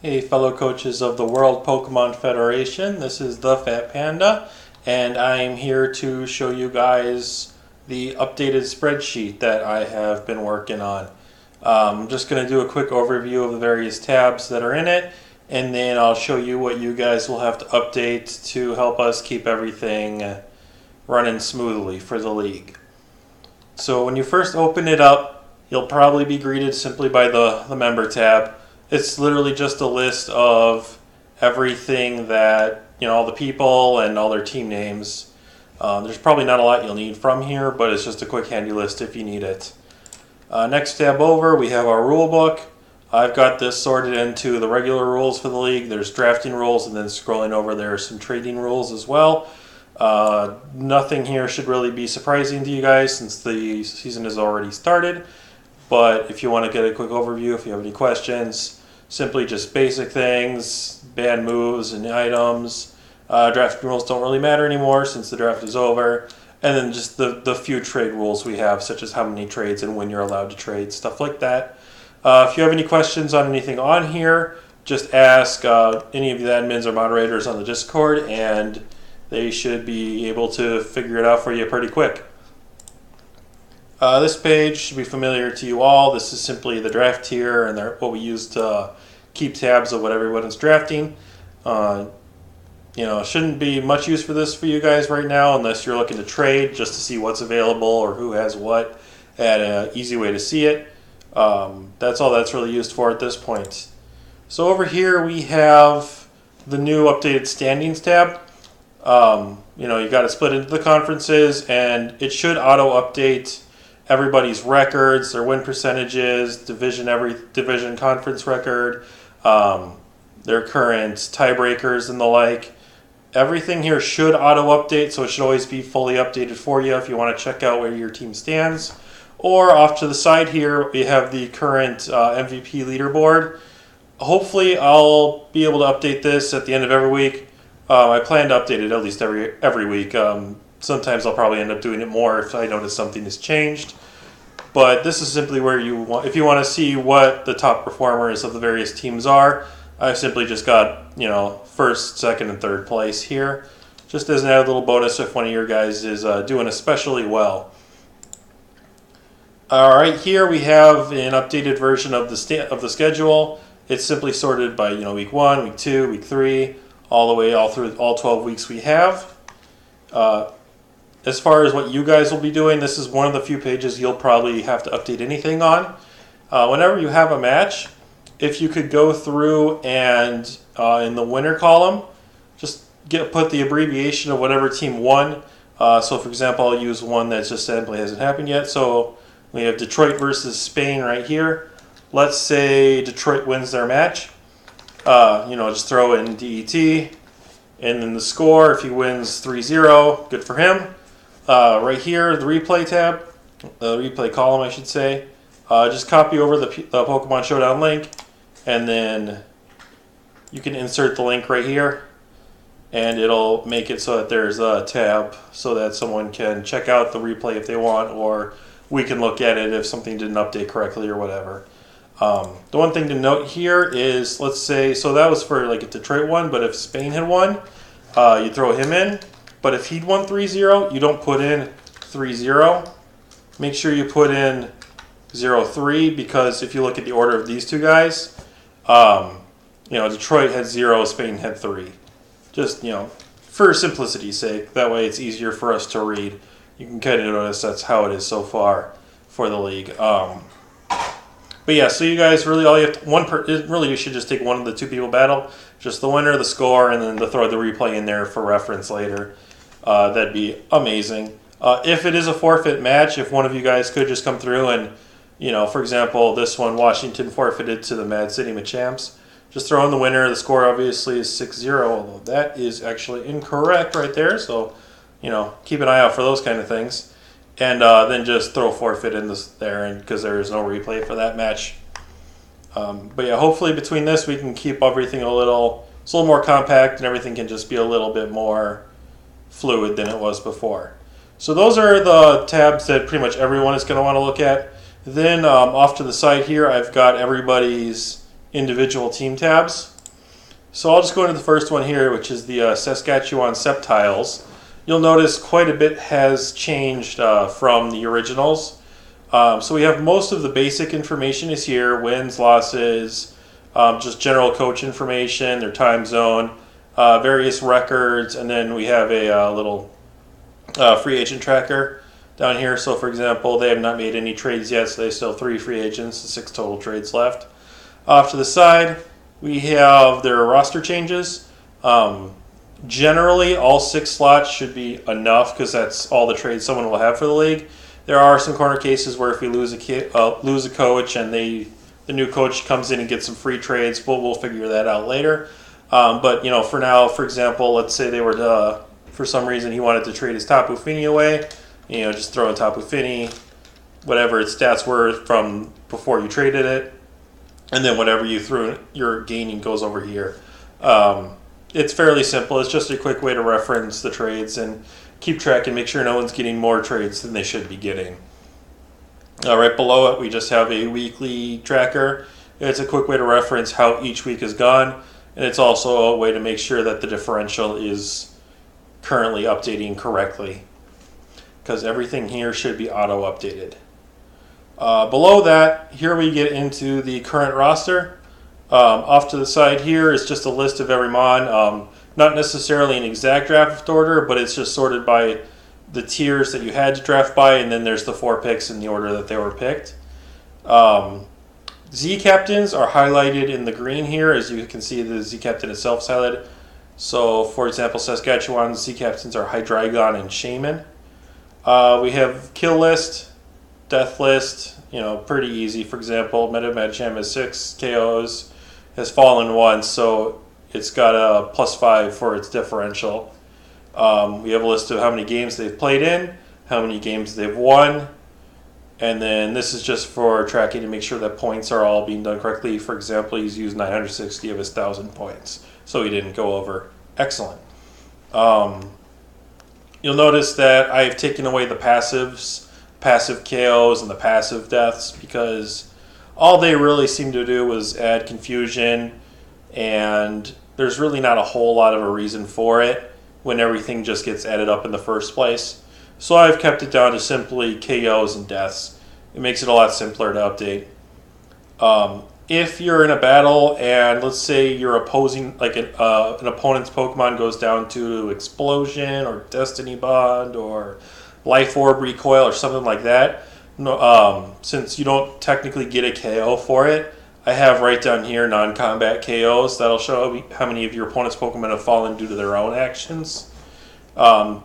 Hey fellow coaches of the World Pokemon Federation, this is the Fat Panda, and I'm here to show you guys the updated spreadsheet that I have been working on. I'm just going to do a quick overview of the various tabs that are in it, and then I'll show you what you guys will have to update to help us keep everything running smoothly for the league. So when you first open it up, you'll probably be greeted simply by the member tab. It's literally just a list of everything that, all the people and all their team names. There's probably not a lot you'll need from here, but it's just a quick handy list if you need it. Next tab over, we have our rule book. I've got this sorted into the regular rules for the league. There's drafting rules, and then scrolling over there are some trading rules as well. Nothing here should really be surprising to you guys since the season has already started. But if you want to get a quick overview, if you have any questions, simply just basic things, ban moves and items. Drafting rules don't really matter anymore since the draft is over. And then just the few trade rules we have, such as how many trades and when you're allowed to trade, stuff like that. If you have any questions on anything on here, just ask any of the admins or moderators on the Discord, and they should be able to figure it out for you pretty quick. This page should be familiar to you all. This is simply the draft tier and what we use to keep tabs of what everyone is drafting. Shouldn't be much use for this for you guys right now unless you're looking to trade just to see what's available or who has what at an easy way to see it. That's all that's really used for at this point. So over here we have the new updated standings tab. You've got it split into the conferences, and it should auto-update everybody's records, their win percentages, every division conference record, their current tiebreakers and the like. Everything here should auto-update, so it should always be fully updated for you if you want to check out where your team stands. Or off to the side here, we have the current MVP leaderboard. Hopefully, I'll be able to update this at the end of every week. I plan to update it at least every week. Sometimes I'll probably end up doing it more if I notice something has changed. But this is simply where if you want to see what the top performers of the various teams are, I've simply just got, first, second, and third place here. Just as an added little bonus if one of your guys is doing especially well. Alright, here we have an updated version of the schedule. It's simply sorted by, week 1, week 2, week 3, all through all 12 weeks we have. As far as what you guys will be doing, this is one of the few pages you'll probably have to update anything on. Whenever you have a match, if you could go through and in the winner column, just put the abbreviation of whatever team won. So for example, I'll use one that just simply hasn't happened yet. So we have Detroit versus Spain right here. Let's say Detroit wins their match. Just throw in DET. And then the score, if he wins 3-0, good for him. Right here, the replay tab, the replay column, I should say. Just copy over the Pokemon Showdown link, and then you can insert the link right here, and it'll make it so that there's a tab so that someone can check out the replay if they want, or we can look at it if something didn't update correctly or whatever. The one thing to note here is, let's say, so that was for like a Detroit one, but if Spain had won, you throw him in. But if he'd won 3-0, you don't put in 3-0. Make sure you put in 0-3, because if you look at the order of these two guys, Detroit had 0, Spain had 3. Just, for simplicity's sake. That way it's easier for us to read. You can kind of notice that's how it is so far for the league. But yeah, so you guys really all you have to, really you should just take one of the two people battle, just the winner, the score, and then to throw the replay in there for reference later. That'd be amazing. If it is a forfeit match, if one of you guys could just come through and, for example, this one, Washington forfeited to the Mad City Machamps, just throw in the winner. The score obviously is 6-0, although that is actually incorrect right there. So, keep an eye out for those kind of things. And then just throw forfeit in there, and because there is no replay for that match. But yeah, hopefully between this we can keep everything it's a little more compact, and everything can just be a little bit more fluid than it was before. So those are the tabs that pretty much everyone is going to want to look at. Then off to the side here, I've got everybody's individual team tabs. So I'll just go into the first one here, which is the Saskatchewan Septiles. You'll notice quite a bit has changed from the originals. So we have most of the basic information is here: wins, losses, just general coach information, their time zone, various records, and then we have a little free agent tracker down here. So for example, they have not made any trades yet, so they still have 3 free agents and 6 total trades left. Off to the side, we have their roster changes. Generally, all 6 slots should be enough because that's all the trades someone will have for the league. There are some corner cases where if we lose a coach and the new coach comes in and gets some free trades, we'll figure that out later. But for now, for example, let's say they were to, for some reason he wanted to trade his Tapu Fini away. Just throw in Tapu Fini, whatever its stats were from before you traded it, and then whatever you threw, your gaining goes over here. It's fairly simple. It's just a quick way to reference the trades and keep track and make sure no one's getting more trades than they should be getting. Right below it, we just have a weekly tracker. It's a quick way to reference how each week has gone, and it's also a way to make sure that the differential is currently updating correctly, because everything here should be auto-updated. Below that, here we get into the current roster. Off to the side here is just a list of every mon. Not necessarily an exact draft order, but it's just sorted by the tiers that you had to draft by, and then there's the 4 picks in the order that they were picked. Z captains are highlighted in the green here. As you can see, the Z captain itself is highlighted. So, for example, Saskatchewan's Z captains are Hydreigon and Shaman. We have kill list, death list, pretty easy. For example, Medicham has 6 KOs, has fallen once, so it's got a +5 for its differential. We have a list of how many games they've played in, how many games they've won, and then this is just for tracking to make sure that points are all being done correctly. For example, he's used 960 of his 1,000 points, so he didn't go over. Excellent. You'll notice that I've taken away the passives, passive KOs and the passive deaths, because all they really seem to do was add confusion, and there's really not a whole lot of a reason for it when everything just gets added up in the first place. So I've kept it down to simply KOs and deaths. It makes it a lot simpler to update. If you're in a battle and let's say you're opposing, like an opponent's Pokemon goes down to Explosion or Destiny Bond or Life Orb Recoil or something like that, since you don't technically get a KO for it, I have right down here non-combat KOs. That'll show how many of your opponent's Pokemon have fallen due to their own actions.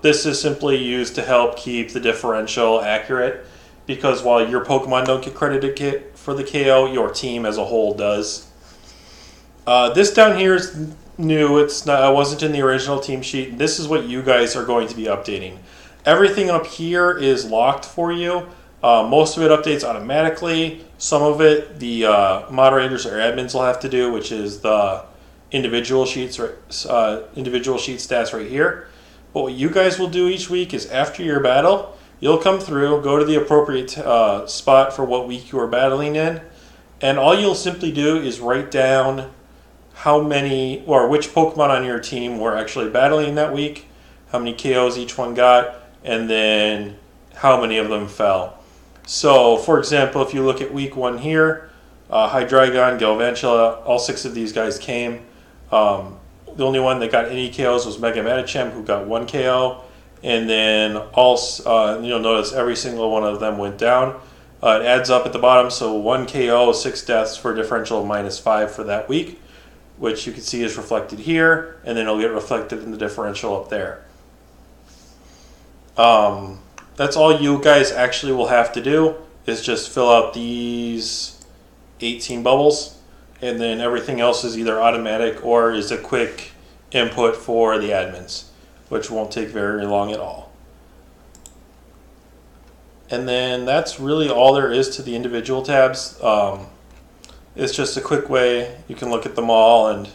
This is simply used to help keep the differential accurate, because while your Pokemon don't get credited for the KO, your team as a whole does. This down here is new. It wasn't in the original team sheet. This is what you guys are going to be updating. Everything up here is locked for you. Most of it updates automatically. Some of it the moderators or admins will have to do, which is the individual sheet stats right here. But what you guys will do each week is after your battle, you'll come through, go to the appropriate spot for what week you are battling in, and all you'll simply do is write down how many or which Pokemon on your team were actually battling that week, how many KOs each one got, and then how many of them fell. So, for example, if you look at week 1 here, Hydreigon, Galvantula, all 6 of these guys came. The only one that got any KOs was Mega Medicham, who got 1 KO. And then you'll notice every single one of them went down. It adds up at the bottom, so 1 KO, 6 deaths for a differential of -5 for that week, which you can see is reflected here, and then it'll get reflected in the differential up there. That's all you guys actually will have to do, is just fill out these 18 bubbles, and then everything else is either automatic or is a quick input for the admins, which won't take very long at all. And then that's really all there is to the individual tabs. It's just a quick way you can look at them all and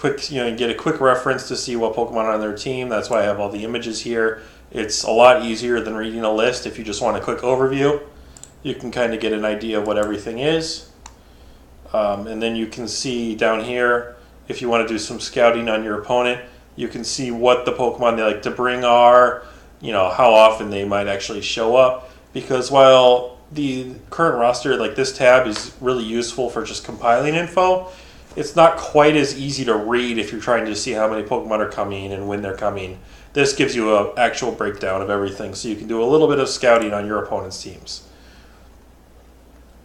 get a quick reference to see what Pokemon are on their team. That's why I have all the images here. It's a lot easier than reading a list. If you just want a quick overview, you can kind of get an idea of what everything is. And then you can see down here, if you want to do some scouting on your opponent, you can see what the Pokemon they like to bring are, how often they might actually show up. Because while the current roster, like this tab, is really useful for just compiling info, it's not quite as easy to read if you're trying to see how many Pokemon are coming and when they're coming. This gives you an actual breakdown of everything, so you can do a little bit of scouting on your opponent's teams.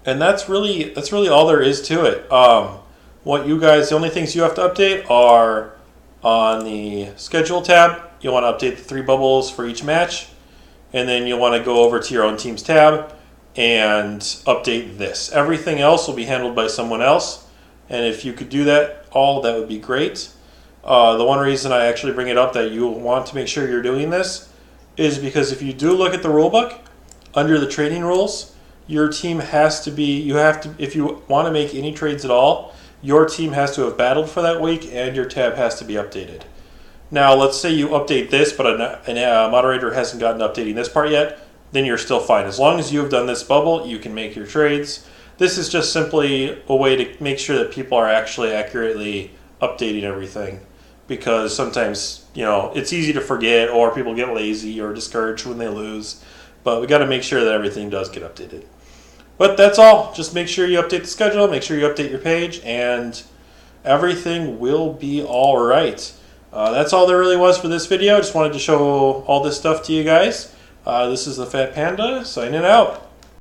And that's really all there is to it. The only things you have to update are on the schedule tab. You'll want to update the 3 bubbles for each match, and then you'll want to go over to your own team's tab and update this. Everything else will be handled by someone else, and if you could do that would be great. The one reason I actually bring it up that you want to make sure you're doing this is because if you do look at the rulebook, under the trading rules, your team has to be, if you want to make any trades at all, your team has to have battled for that week and your tab has to be updated. Now, let's say you update this, but a moderator hasn't gotten to updating this part yet, then you're still fine. As long as you have done this bubble, you can make your trades. This is just simply a way to make sure that people are actually accurately updating everything. Because sometimes, it's easy to forget, or people get lazy or discouraged when they lose. But we got to make sure that everything does get updated. But that's all. Just make sure you update the schedule, make sure you update your page, and everything will be all right. That's all there really was for this video. I just wanted to show all this stuff to you guys. This is the Fat Panda signing out.